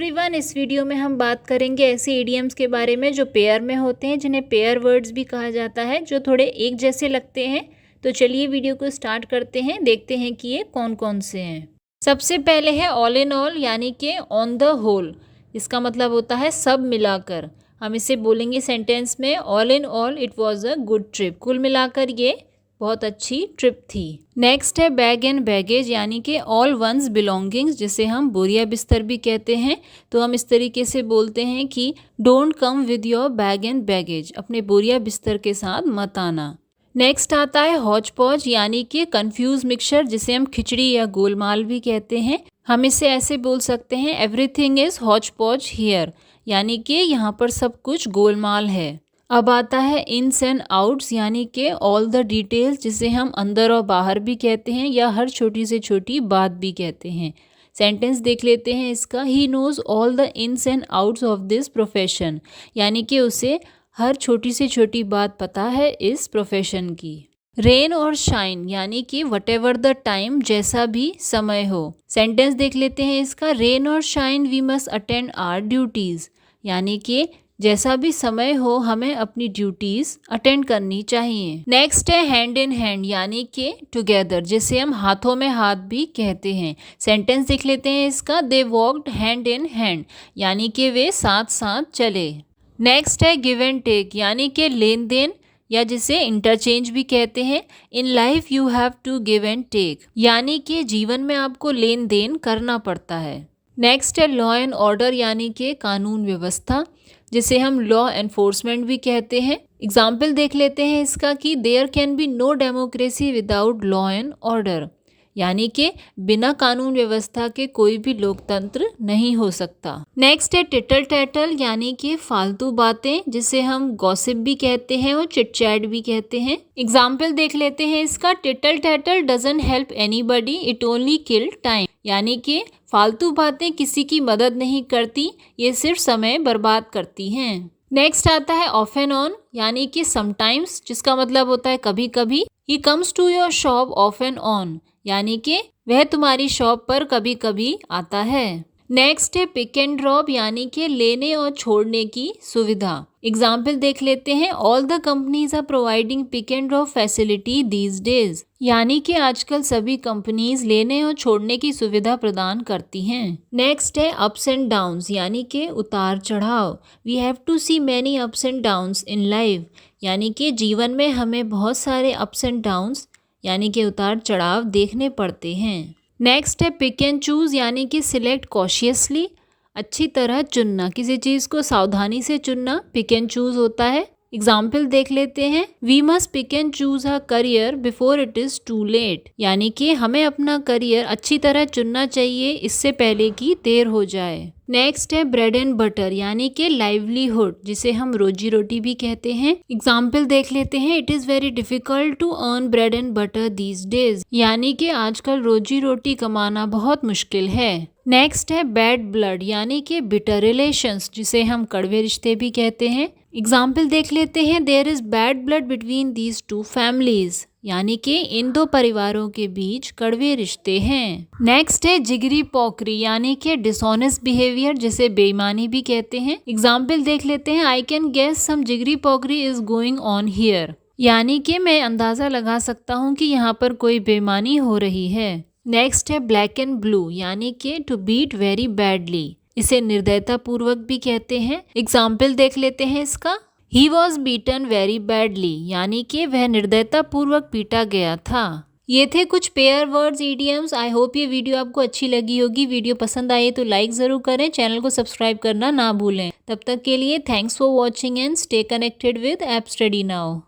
Everyone, इस video में हम बात करेंगे ऐसे इडियम्स के बारे में जो पेयर में होते हैं, जिन्हें पेयर वर्ड्स भी कहा जाता है, जो थोड़े एक जैसे लगते हैं। तो चलिए वीडियो को स्टार्ट करते हैं, देखते हैं कि ये कौन कौन से हैं। सबसे पहले है ऑल इन ऑल, यानी कि ऑन द होल। इसका मतलब होता है सब मिलाकर। हम इसे बोलेंगे सेंटेंस में, all in all it was a good trip. कुल मिलाकर ये बहुत अच्छी ट्रिप थी। नेक्स्ट है बैग एंड बैगेज, यानी कि ऑल वंस बिलोंगिंग्स, जिसे हम बोरिया बिस्तर भी कहते हैं। तो हम इस तरीके से बोलते हैं कि don't come with your bag and baggage, अपने बोरिया बिस्तर के साथ मत आना। नेक्स्ट आता है हौच पौच, यानी कि कंफ्यूज मिक्सचर, जिसे हम खिचड़ी या गोलमाल भी कहते हैं। हम इसे ऐसे बोल सकते हैं, एवरीथिंग इज हौच पौच हियर, यानी कि यहाँ पर सब कुछ गोलमाल है। अब आता है इन्स एंड आउट्स, यानी कि ऑल द डिटेल्स, जिसे हम अंदर और बाहर भी कहते हैं या हर छोटी से छोटी बात भी कहते हैं। सेंटेंस देख लेते हैं इसका, he knows all the ins and outs of this profession, यानी कि उसे हर छोटी से छोटी बात पता है इस प्रोफेशन की। रेन और शाइन, यानी कि वट एवर द टाइम, जैसा भी समय हो। सेंटेंस देख लेते हैं इसका, रेन और shine we must attend our duties, यानी कि जैसा भी समय हो हमें अपनी ड्यूटीज अटेंड करनी चाहिए। नेक्स्ट है हैंड इन हैंड, यानी कि टुगेदर, जिसे हम हाथों में हाथ भी कहते हैं। सेंटेंस देख लेते हैं इसका, दे वॉक्ड हैंड इन हैंड, यानी कि वे साथ साथ चले। नेक्स्ट है गिव एंड टेक, यानी कि लेन देन, या जिसे इंटरचेंज भी कहते हैं। In life you have to give and take, यानी कि जीवन में आपको लेन देन करना पड़ता है। नेक्स्ट है लॉ एंड ऑर्डर, यानी कि कानून व्यवस्था, जिसे हम लॉ एनफोर्समेंट भी कहते हैं। एग्जाम्पल देख लेते हैं इसका कि there can be no democracy without law and order, यानी कि बिना कानून व्यवस्था के कोई भी लोकतंत्र नहीं हो सकता। नेक्स्ट है टिटल टैटल, यानी कि फालतू बातें, जिसे हम गॉसिप भी कहते हैं और चिट चैट भी कहते हैं। एग्जाम्पल देख लेते हैं इसका, tittle tattle doesn't help anybody, it only kill time, यानी कि फालतू बातें किसी की मदद नहीं करती, ये सिर्फ समय बर्बाद करती हैं। नेक्स्ट आता है ऑफ एंड ऑन, यानी कि समटाइम्स, जिसका मतलब होता है कभी कभी। He comes to your shop off and on, यानी कि वह तुम्हारी शॉप पर कभी कभी आता है। नेक्स्ट है पिक एंड ड्रॉप, यानी कि लेने और छोड़ने की सुविधा। एग्जाम्पल देख लेते हैं, all the companies are providing pick and drop facility these days, यानी कि आजकल सभी कंपनीज लेने और छोड़ने की सुविधा प्रदान करती हैं। नेक्स्ट है अप्स एंड डाउन्स, यानी कि उतार चढ़ाव। We have to see many ups and downs in life, यानी कि जीवन में हमें बहुत सारे अप्स एंड डाउन्स, यानी कि उतार चढ़ाव देखने पड़ते हैं। नेक्स्ट है पिक एंड चूज, यानी कि सिलेक्ट कॉशियसली, अच्छी तरह चुनना, किसी चीज़ को सावधानी से चुनना पिक एंड चूज होता है। एग्जाम्पल देख लेते हैं, we must pick and choose a career before it is too late, यानी कि हमें अपना करियर अच्छी तरह चुनना चाहिए इससे पहले कि देर हो जाए। नेक्स्ट है ब्रेड एंड बटर, यानी कि लाइवलीहुड, जिसे हम रोजी रोटी भी कहते हैं। एग्जाम्पल देख लेते हैं, it is very difficult to earn bread and butter these days, यानी कि आजकल रोजी रोटी कमाना बहुत मुश्किल है। नेक्स्ट है बैड ब्लड, यानी कि बिटर रिलेशंस, जिसे हम कड़वे रिश्ते भी कहते हैं। एग्जाम्पल देख लेते हैं, there is bad blood between these two families, यानी कि इन दो परिवारों के बीच कड़वे रिश्ते हैं। नेक्स्ट है जिगरी पोकरी, यानी कि डिसऑनेस्ट बिहेवियर, जिसे बेईमानी भी कहते हैं। एग्जाम्पल देख लेते हैं, आई कैन गेस सम जिगरी पोकरी इज गोइंग ऑन हियर, यानी कि मैं अंदाजा लगा सकता हूँ कि यहाँ पर कोई बेईमानी हो रही है। नेक्स्ट है ब्लैक एंड ब्लू, यानी कि टू बीट वेरी बैडली, इसे निर्दयता पूर्वक भी कहते हैं। एग्जाम्पल देख लेते हैं इसका, he was beaten very badly, यानी कि वह निर्दयता पूर्वक पीटा गया था। ये थे कुछ pair words idioms. I hope ये वीडियो आपको अच्छी लगी होगी। वीडियो पसंद आए तो लाइक ज़रूर करें, चैनल को सब्सक्राइब करना ना भूलें। तब तक के लिए thanks for watching and stay connected with app study now.